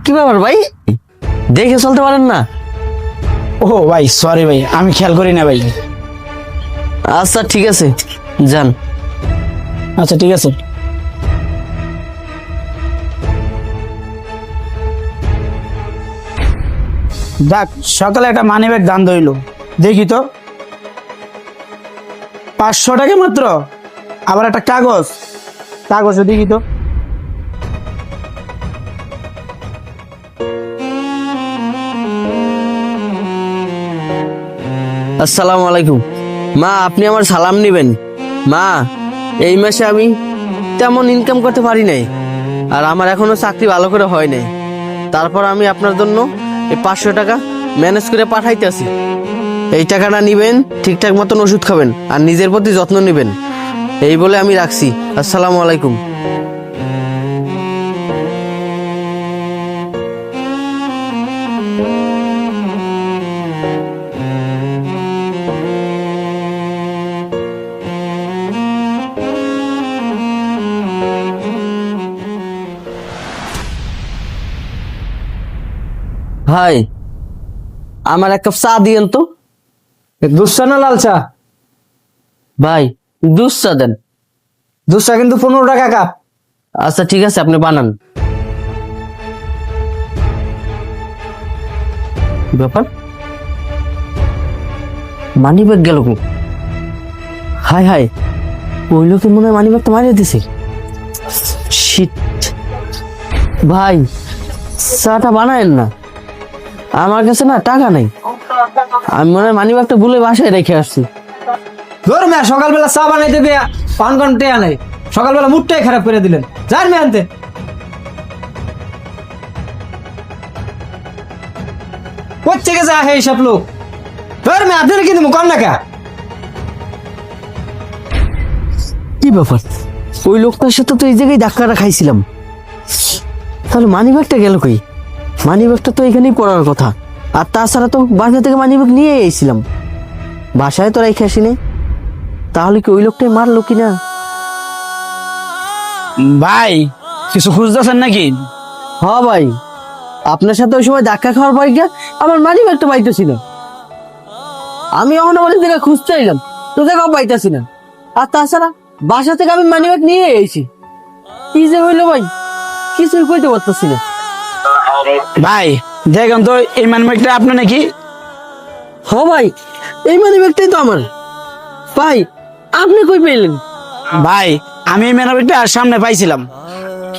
কি ব্যাপার ভাই, দেখে চলতে পারেন না? ও ভাই সরি ভাই, আমি খেয়াল করি না ভাই। আচ্ছা ঠিক আছে, যান। আচ্ছা ঠিক আছে। দেখ সকালে একটা মানি ব্যাগ দান ধইল, দেখি তো 500 টাকা মাত্র। আবার একটা কাগজও দেখি তো। আসসালামু আলাইকুম। মা, আপনি আমার সালাম নিবেন। মা, এই মাসে আমি তেমন ইনকাম করতে পারি নাই, আর আমার এখনো চাকরি ভালো করে হয় নাই। তারপর আমি আপনার জন্য এই 500 টাকা ম্যানেজ করে পাঠাইতেছি। এই টাকাটা নিবেন, ঠিকঠাক মতন ওষুধ খাবেন আর নিজের প্রতি যত্ন নেবেন। এই বলে আমি রাখছি। আসসালামু আলাইকুম। ভাই, আমার এক কাপ চা দিয়েন তো। দুধ চা না লাল চা? ভাই, দুধ চা দেন। দুধ চা কিন্তু 15 টাকা কাপ। আচ্ছা ঠিক আছে, আপনি বানান। কি ব্যাপার, মানি ব্যাগ গেল কো? হাই হাই, ওই লোকে মনে হয় মানি ব্যাগটা মারিয়ে দিছে। শিট। ভাই, চাটা বানায়েন না, আমার কাছে না টাকা নেই। আমি মনে হয় মানি ব্যাগটা ভুলে বাসায় রেখে আসছি। ধর মেয়া, সকালবেলা চা বানাইতে দেয়া 5 ঘন্টা আনে, সকালবেলা মুডটাই খারাপ করে দিলেন। যার মেয়ে আনতে কোথা গেছে আহে এইসব লোক। ধর মেয়ে, আপনারা কিন্তু কম না কে? কি ব্যাপার, ওই লোকটার সাথে তো এই জায়গায় ধাক্কাটা খাইছিলাম, তাহলে মানি ব্যাগটা গেল কই? মানি ব্যাগটা তো এখানেই পড়ার কথা। আর তাছাড়া তো বাসা থেকে মানি ব্যাগ নিয়ে এসেছিলাম, বাসায় তো রেখে আসিনি। তাহলে কি ওই লোকটাই মারলো কিনা? ভাই কিছু খুঁজতেছেন নাকি? হ্যাঁ ভাই, আপনার সাথে ওই সময় ধাক্কা খাওয়ার পর গিয়া আমার মানি ব্যাগটা পাইতেছিল। আমি এখন আমার জায়গা খুঁজতে এলাম, তো জায়গাও পাইতেছি না। আর তাছাড়া বাসা থেকে আমি মানি ব্যাগ নিয়ে এসেছি। কি যে হইলো ভাই, কিছুই কইতে পারতেছি না। ভাই দেখেন তো, এই মানব্যাগটা আপনার নাকি? হ্যাঁ ভাই, এই মানি ব্যাগটাই তো আমার। ভাই, আপনি কই পেলেন? ভাই আমি এই মানব্যাগটা সামনে পাইছিলাম,